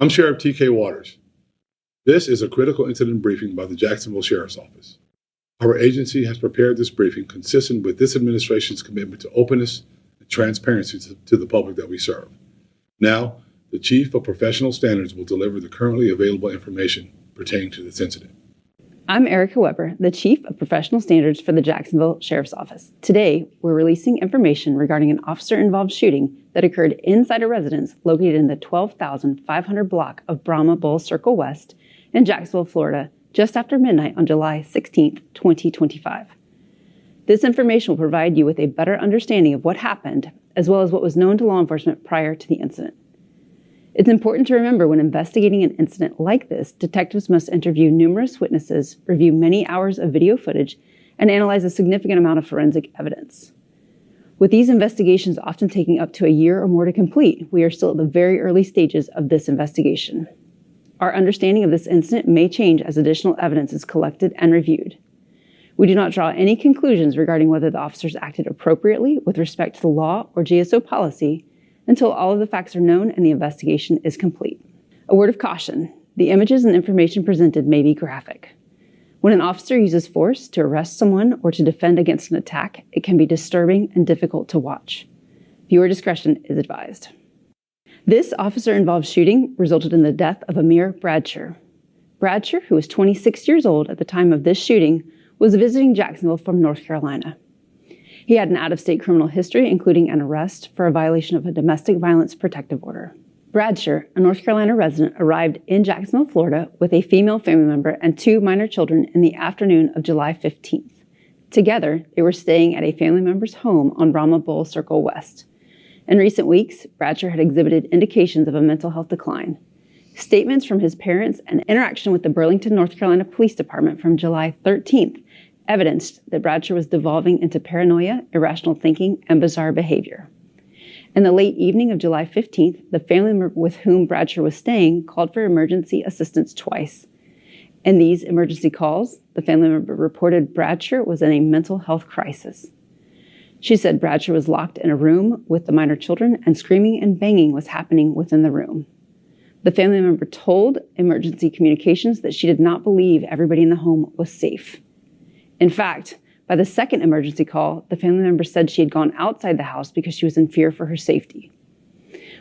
I'm Sheriff T.K. Waters. This is a critical incident briefing by the Jacksonville Sheriff's Office. Our agency has prepared this briefing consistent with this administration's commitment to openness and transparency to the public that we serve. Now, the Chief of Professional Standards will deliver the currently available information pertaining to this incident. I'm Erica Weber, the Chief of Professional Standards for the Jacksonville Sheriff's Office. Today, we're releasing information regarding an officer-involved shooting that occurred inside a residence located in the 12,500 block of Brahma Bull Circle West in Jacksonville, Florida, just after midnight on July 16, 2025. This information will provide you with a better understanding of what happened, as well as what was known to law enforcement prior to the incident. It's important to remember when investigating an incident like this, detectives must interview numerous witnesses, review many hours of video footage, and analyze a significant amount of forensic evidence. With these investigations often taking up to a year or more to complete, we are still at the very early stages of this investigation. Our understanding of this incident may change as additional evidence is collected and reviewed. We do not draw any conclusions regarding whether the officers acted appropriately with respect to the law or GSO policy until all of the facts are known and the investigation is complete. A word of caution: the images and information presented may be graphic. When an officer uses force to arrest someone or to defend against an attack, it can be disturbing and difficult to watch. Viewer discretion is advised. This officer-involved shooting resulted in the death of Amir Bradsher. Bradsher, who was 26 years old at the time of this shooting, was visiting Jacksonville from North Carolina. He had an out-of-state criminal history, including an arrest for a violation of a domestic violence protective order. Bradsher, a North Carolina resident, arrived in Jacksonville, Florida, with a female family member and 2 minor children in the afternoon of July 15th. Together, they were staying at a family member's home on Brahma Bull Circle West. In recent weeks, Bradsher had exhibited indications of a mental health decline. Statements from his parents and interaction with the Burlington, North Carolina Police Department from July 13th evidenced that Bradsher was devolving into paranoia, irrational thinking, and bizarre behavior. In the late evening of July 15th, the family member with whom Bradsher was staying called for emergency assistance twice. In these emergency calls, the family member reported Bradsher was in a mental health crisis. She said Bradsher was locked in a room with the minor children and screaming and banging was happening within the room. The family member told emergency communications that she did not believe everybody in the home was safe. In fact, by the second emergency call, the family member said she had gone outside the house because she was in fear for her safety.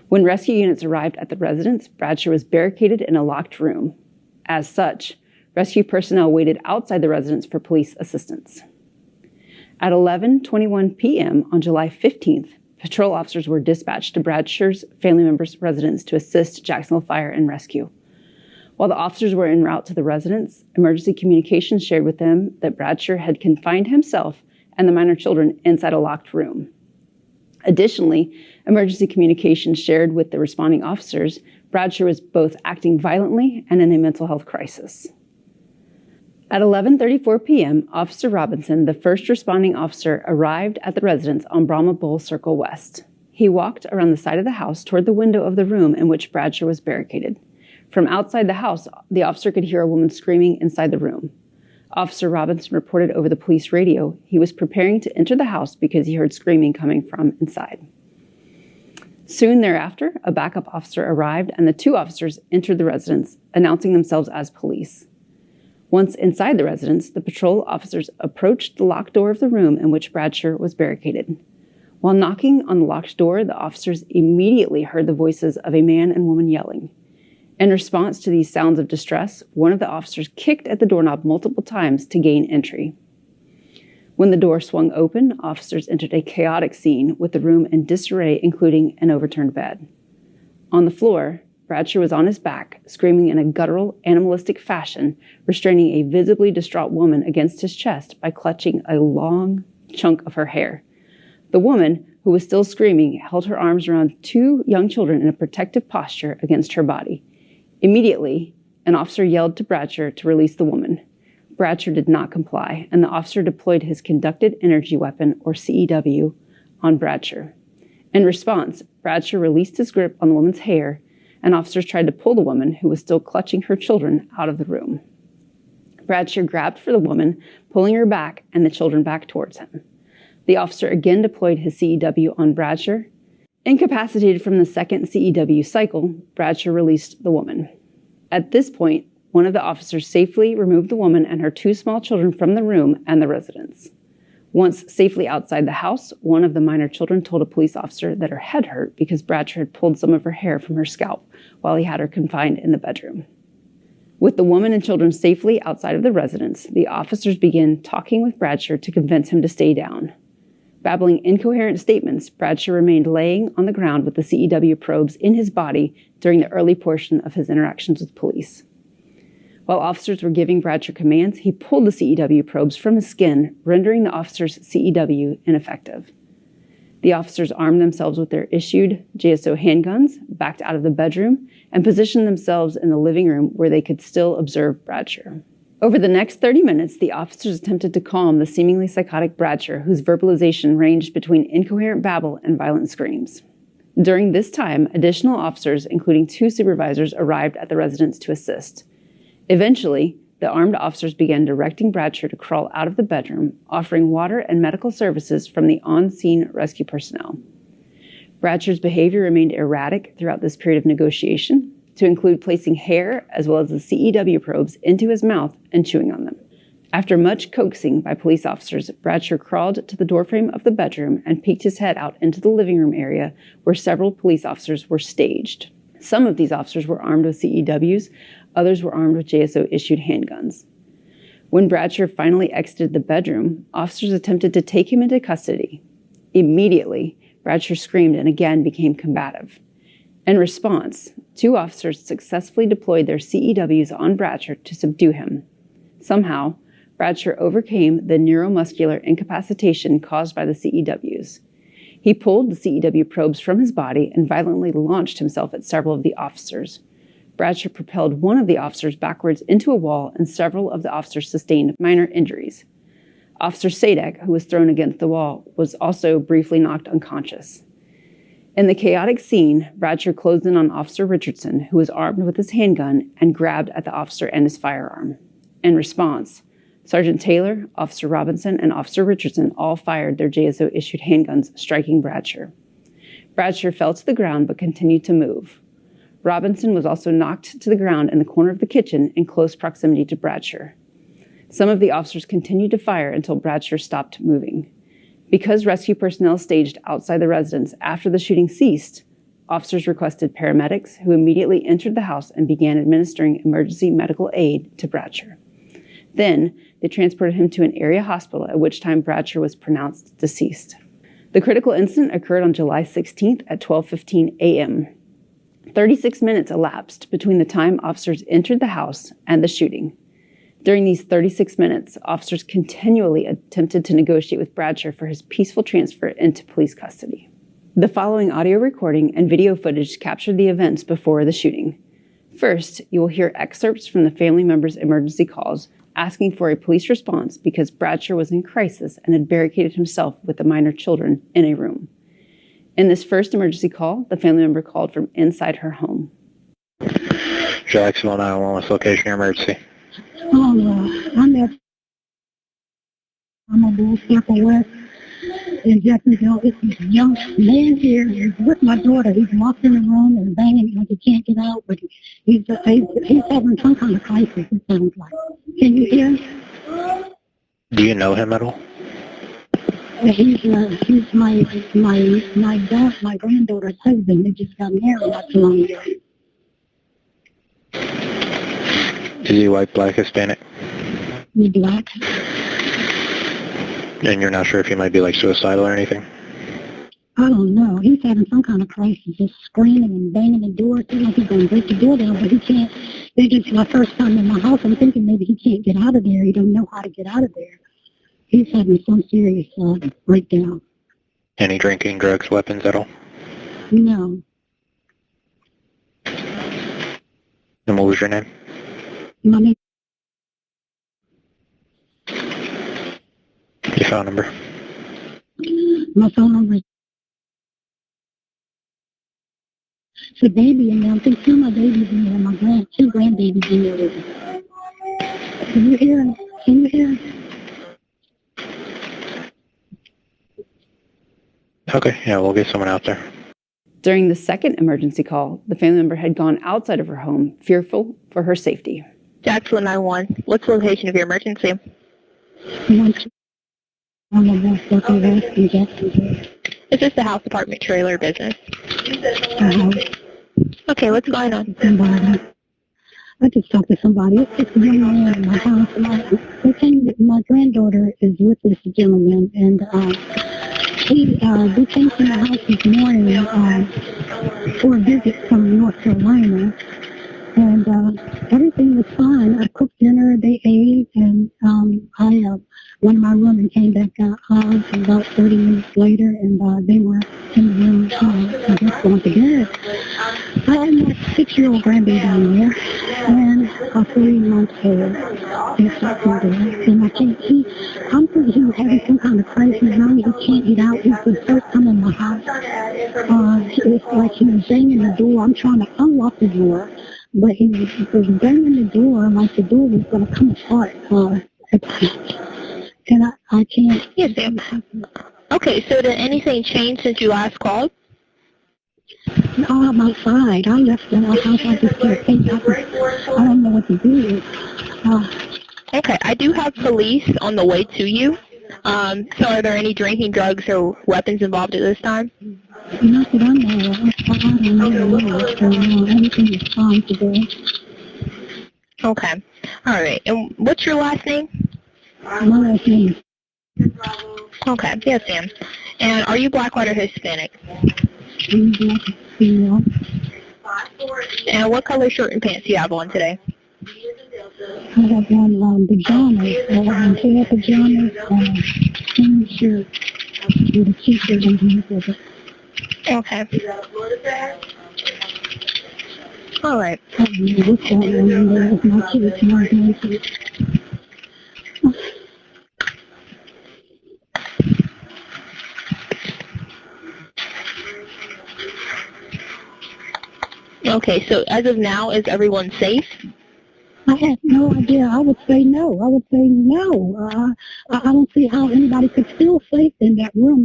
When rescue units arrived at the residence, Bradsher was barricaded in a locked room. As such, rescue personnel waited outside the residence for police assistance. At 11:21 p.m. on July 15th, patrol officers were dispatched to Bradsher's family member's residence to assist Jacksonville Fire and Rescue. While the officers were en route to the residence, emergency communications shared with them that Bradsher had confined himself and the minor children inside a locked room. Additionally, emergency communications shared with the responding officers Bradsher was both acting violently and in a mental health crisis. At 11:34 p.m., Officer Robinson, the first responding officer, arrived at the residence on Brahma Bull Circle West. He walked around the side of the house toward the window of the room in which Bradsher was barricaded. From outside the house, the officer could hear a woman screaming inside the room. Officer Robinson reported over the police radio he was preparing to enter the house because he heard screaming coming from inside. Soon thereafter, a backup officer arrived and the 2 officers entered the residence, announcing themselves as police. Once inside the residence, the patrol officers approached the locked door of the room in which Bradsher was barricaded. While knocking on the locked door, the officers immediately heard the voices of a man and woman yelling. In response to these sounds of distress, one of the officers kicked at the doorknob multiple times to gain entry. When the door swung open, officers entered a chaotic scene with the room in disarray, including an overturned bed. On the floor, Bradsher was on his back, screaming in a guttural, animalistic fashion, restraining a visibly distraught woman against his chest by clutching a long chunk of her hair. The woman, who was still screaming, held her arms around 2 young children in a protective posture against her body. Immediately, an officer yelled to Bradsher to release the woman. Bradsher did not comply, and the officer deployed his conducted energy weapon, or CEW, on Bradsher. In response, Bradsher released his grip on the woman's hair, and officers tried to pull the woman, who was still clutching her children, out of the room. Bradsher grabbed for the woman, pulling her back and the children back towards him. The officer again deployed his CEW on Bradsher. Incapacitated from the second CEW cycle, Bradsher released the woman. At this point, one of the officers safely removed the woman and her 2 small children from the room and the residence. Once safely outside the house, one of the minor children told a police officer that her head hurt because Bradsher had pulled some of her hair from her scalp while he had her confined in the bedroom. With the woman and children safely outside of the residence, the officers began talking with Bradsher to convince him to stay down. Babbling incoherent statements, Bradsher remained laying on the ground with the CEW probes in his body during the early portion of his interactions with police. While officers were giving Bradsher commands, he pulled the CEW probes from his skin, rendering the officers' CEW ineffective. The officers armed themselves with their issued JSO handguns, backed out of the bedroom, and positioned themselves in the living room where they could still observe Bradsher. Over the next 30 minutes, the officers attempted to calm the seemingly psychotic Bradsher, whose verbalization ranged between incoherent babble and violent screams. During this time, additional officers, including 2 supervisors, arrived at the residence to assist. Eventually, the armed officers began directing Bradsher to crawl out of the bedroom, offering water and medical services from the on-scene rescue personnel. Bradsher's behavior remained erratic throughout this period of negotiation, to include placing hair as well as the CEW probes into his mouth and chewing on them. After much coaxing by police officers, Bradsher crawled to the doorframe of the bedroom and peeked his head out into the living room area where several police officers were staged. Some of these officers were armed with CEWs, others were armed with JSO-issued handguns. When Bradsher finally exited the bedroom, officers attempted to take him into custody. Immediately, Bradsher screamed and again became combative. In response, 2 officers successfully deployed their CEWs on Bradsher to subdue him. Somehow, Bradsher overcame the neuromuscular incapacitation caused by the CEWs. He pulled the CEW probes from his body and violently launched himself at several of the officers. Bradsher propelled one of the officers backwards into a wall, and several of the officers sustained minor injuries. Officer Sadek, who was thrown against the wall, was also briefly knocked unconscious. In the chaotic scene, Bradsher closed in on Officer Richardson, who was armed with his handgun, and grabbed at the officer and his firearm. In response, Sergeant Taylor, Officer Robinson, and Officer Richardson all fired their JSO-issued handguns, striking Bradsher. Bradsher fell to the ground but continued to move. Robinson was also knocked to the ground in the corner of the kitchen in close proximity to Bradsher. Some of the officers continued to fire until Bradsher stopped moving. Because rescue personnel staged outside the residence after the shooting ceased, officers requested paramedics, who immediately entered the house and began administering emergency medical aid to Bradsher. Then, they transported him to an area hospital, at which time Bradsher was pronounced deceased. The critical incident occurred on July 16th at 12:15 a.m. 36 minutes elapsed between the time officers entered the house and the shooting. During these 36 minutes, officers continually attempted to negotiate with Bradsher for his peaceful transfer into police custody. The following audio recording and video footage captured the events before the shooting. First, you will hear excerpts from the family members' emergency calls asking for a police response because Bradsher was in crisis and had barricaded himself with the minor children in a room. In this first emergency call, the family member called from inside her home. Jacksonville 911, what's location your emergency? I'm on Bull Circle West in Jacksonville. It's this young man here. He's with my daughter. He's locked in the room and banging like he can't get out, but he's having some kind of crisis, it sounds like. Can you hear? Do you know him at all? He's my granddaughter's husband. They just got married not too long ago. Is he white, black, Hispanic? He's black. And you're not sure if he might be like suicidal or anything? I don't know. He's having some kind of crisis, just screaming and banging the door. It seems like he's going to break the door down, but he can't. This is my first time in my house. I'm thinking maybe he can't get out of there. He don't know how to get out of there. He's having some serious breakdown. Any drinking, drugs, weapons at all? No. And what was your name? My name. Your phone number? My phone number is. It's a baby in there. I think two of my babies in there. Two grandbabies in there with me. Can you hear him? Can you hear him? Okay, yeah, we'll get someone out there. During the second emergency call, the family member had gone outside of her home, fearful for her safety. Jacksonville 911. What's the location of your emergency? On the West Local West in Jacksonville. Is this the house, apartment, trailer, or business? Okay, what's going on? Somebody. I just talked to somebody. It's just a young man in my house. My granddaughter is with this gentleman, and they came to my house this morning for a visit from North Carolina, and everything was fine. I cooked dinner, they ate, and I went in my room and came back out about 30 minutes later, and they were in the room, I guess, going to bed. I had my 6-year-old grandbaby in there, and a 3-month-old. And I can't, I'm thinking he was having some kind of crisis. Now he can't get out. It's the first time in my house. It's like he was banging the door. I'm trying to unlock the door, but he was banging the door like the door was going to come apart. And I can't. Yes, ma'am. Okay, so did anything change since you last called? No, I'm outside. I left the house. I just can't think. I don't know what to do. Okay, I do have police on the way to you. So are there any drinking, drugs, or weapons involved at this time? Not that I know of. I don't know what's going on. Everything is fine today. Okay. All right. And what's your last name? My last name is Okay. Yes, ma'am. And are you black, white, or Hispanic? Black female. And what color shirt and pants do you have on today? I have on pajamas, hair pajamas, clean shirt with a t-shirt underneath of it. Okay. All right. I don't know what's going on in there with my kids and my grandkids. Okay, so as of now, is everyone safe? I have no idea. I would say no. I don't see how anybody could feel safe in that room.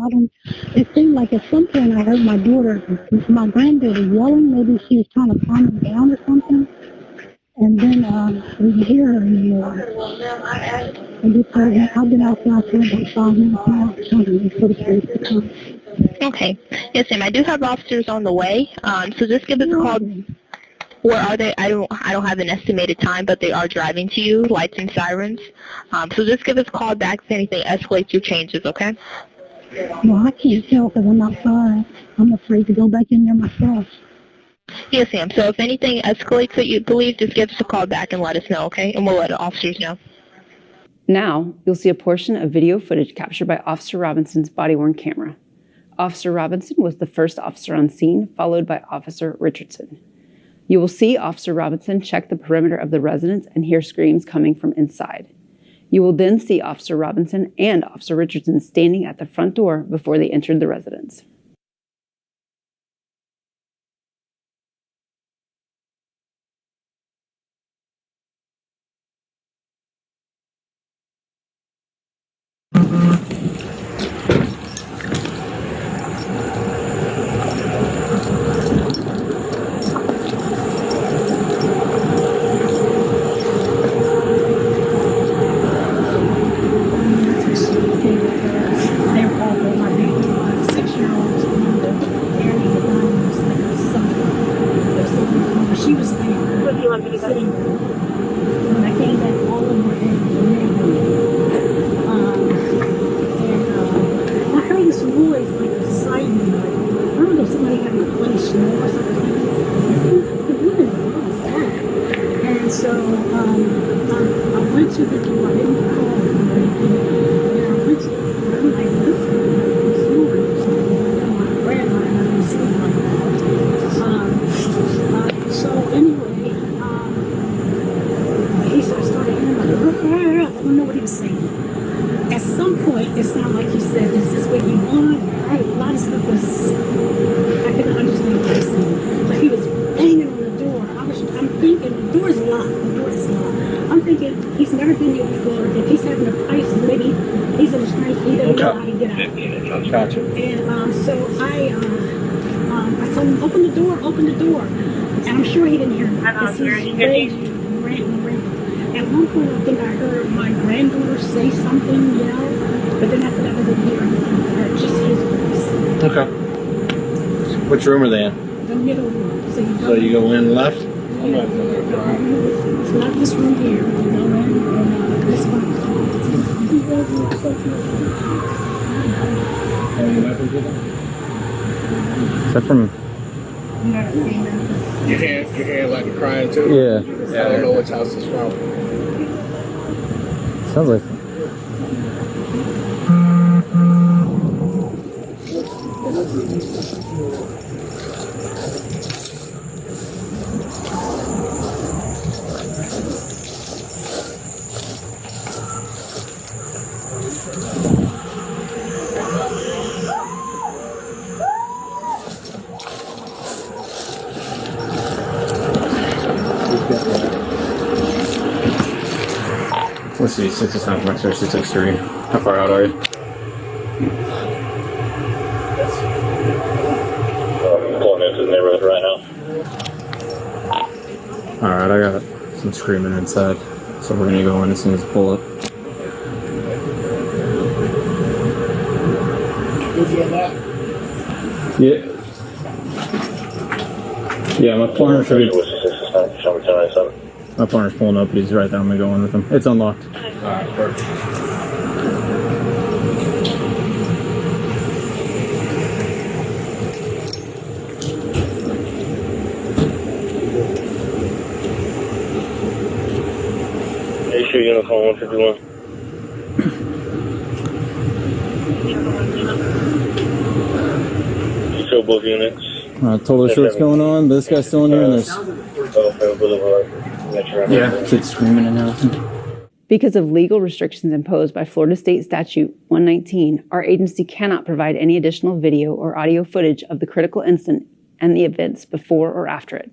It seemed like at some point I heard my granddaughter yelling. Maybe she was trying to calm me down or something. And then we didn't hear her anymore. I've been outside for about 5 minutes now, trying to wait for the police to come. Okay. Yes, ma'am. I do have officers on the way. So just give us a call. Where are they? I don't have an estimated time, but they are driving to you, lights and sirens. So just give us a call back if anything escalates or changes, okay? Well, I can't tell because I'm outside. I'm afraid to go back in there myself. Yes, ma'am. So if anything escalates that you believe, just give us a call back and let us know, okay? And we'll let the officers know. Now, you'll see a portion of video footage captured by Officer Robinson's body-worn camera. Officer Robinson was the first officer on scene, followed by Officer Richardson. You will see Officer Robinson check the perimeter of the residence and hear screams coming from inside. You will then see Officer Robinson and Officer Richardson standing at the front door before they entered the residence. She was there. What do you want me to sitting there? When I came back, all of them were in I heard this noise like beside me. Like, I don't know if somebody had a place or something. What was that? And so I went to the door. I didn't call them or anything. And I went to the door. I'm like, listen, I'm snoring. My grandma doesn't sleep like that. So anyway, he started hearing like, I don't know what he was saying. At some point, it sounded like he said, "Is this what you want?" A lot of stuff was, I couldn't understand what he was saying. But he was banging on the door. I'm thinking, the door is locked. I'm thinking, he's never been here open the door, open the door. And I'm sure he didn't hear me. Because he's raging, ranting. At one point, I think I heard my granddaughter say something, but then after that, I didn't hear anything. I heard just his voice. Okay. Which room are they in? The middle room. So you go in left? It's not this room here. You go in and this one. Any weapons with them? Is that from... Your hand like you're crying too? Yeah. I don't know which house it's from. Sounds like... Let's see, 6 is not max or 663. How far out are you? Pulling into the neighborhood right now. Alright, I got some screaming inside. So we're gonna go in as soon as pull up. Yeah. Yeah, my partner should be... My partner's pulling up, but he's right there. I'm gonna go in with him. It's unlocked. Alright, perfect. Issue uniform 151. You show both units. I told us what's going on, but this guy's still in here and there's... Yeah, kids screaming and everything. Because of legal restrictions imposed by Florida State Statute 119, our agency cannot provide any additional video or audio footage of the critical incident and the events before or after it.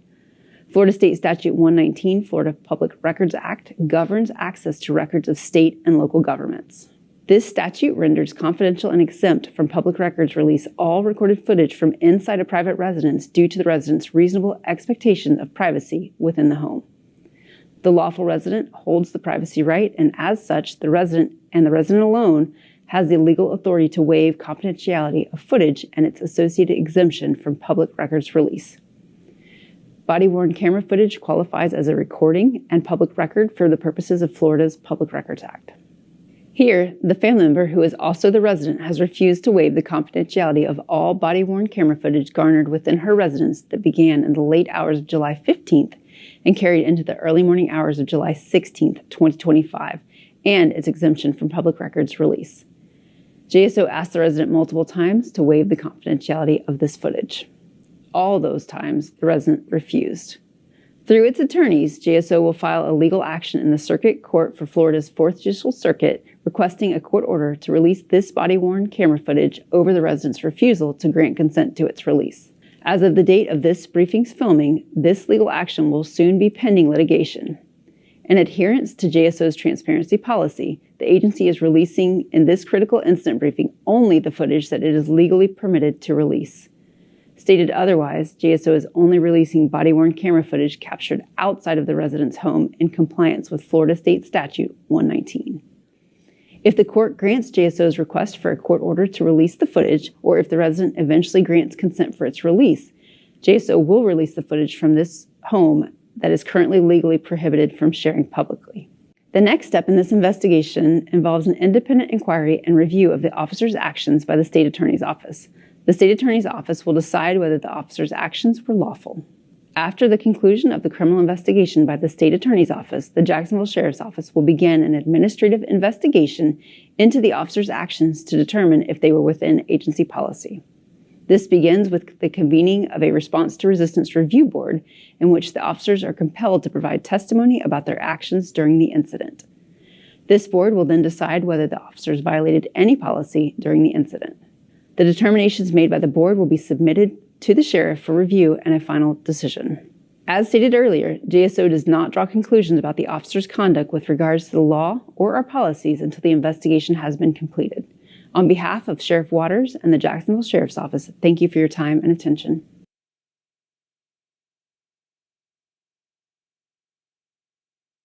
Florida State Statute 119, Florida Public Records Act, governs access to records of state and local governments. This statute renders confidential and exempt from public records release all recorded footage from inside a private residence due to the resident's reasonable expectation of privacy within the home. The lawful resident holds the privacy right, and as such, the resident and the resident alone has the legal authority to waive confidentiality of footage and its associated exemption from public records release. Body-worn camera footage qualifies as a recording and public record for the purposes of Florida's Public Records Act. Here, the family member who is also the resident has refused to waive the confidentiality of all body-worn camera footage garnered within her residence that began in the late hours of July 15th and carried into the early morning hours of July 16th, 2025, and its exemption from public records release. JSO asked the resident multiple times to waive the confidentiality of this footage. All those times, the resident refused. Through its attorneys, JSO will file a legal action in the Circuit Court for Florida's 4th Judicial Circuit requesting a court order to release this body-worn camera footage over the resident's refusal to grant consent to its release. As of the date of this briefing's filming, this legal action will soon be pending litigation. In adherence to JSO's transparency policy, the agency is releasing in this critical incident briefing only the footage that it is legally permitted to release. Stated otherwise, JSO is only releasing body-worn camera footage captured outside of the resident's home in compliance with Florida State Statute 119. If the court grants JSO's request for a court order to release the footage, or if the resident eventually grants consent for its release, JSO will release the footage from this home that is currently legally prohibited from sharing publicly. The next step in this investigation involves an independent inquiry and review of the officer's actions by the State Attorney's Office. The State Attorney's Office will decide whether the officer's actions were lawful. After the conclusion of the criminal investigation by the State Attorney's Office, the Jacksonville Sheriff's Office will begin an administrative investigation into the officer's actions to determine if they were within agency policy. This begins with the convening of a response to resistance review board in which the officers are compelled to provide testimony about their actions during the incident. This board will then decide whether the officers violated any policy during the incident. The determinations made by the board will be submitted to the sheriff for review and a final decision. As stated earlier, JSO does not draw conclusions about the officer's conduct with regards to the law or our policies until the investigation has been completed. On behalf of Sheriff Waters and the Jacksonville Sheriff's Office, thank you for your time and attention.